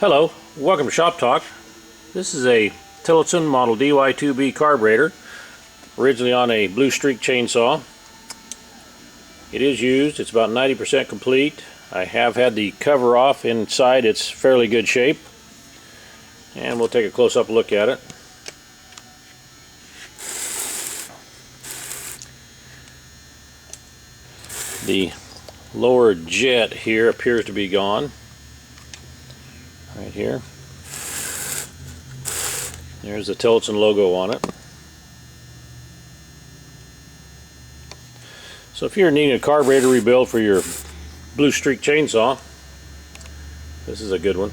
Hello, welcome to Shop Talk. This is a Tillotson Model DY2B carburetor, originally on a Blue Streak chainsaw. It is used, it's about 90% complete. I have had the cover off inside, it's fairly good shape. And we'll take a close-up look at it. The lower jet here appears to be gone. Right here. There's the Tillotson logo on it. So if you're needing a carburetor rebuild for your Blue Streak chainsaw, this is a good one.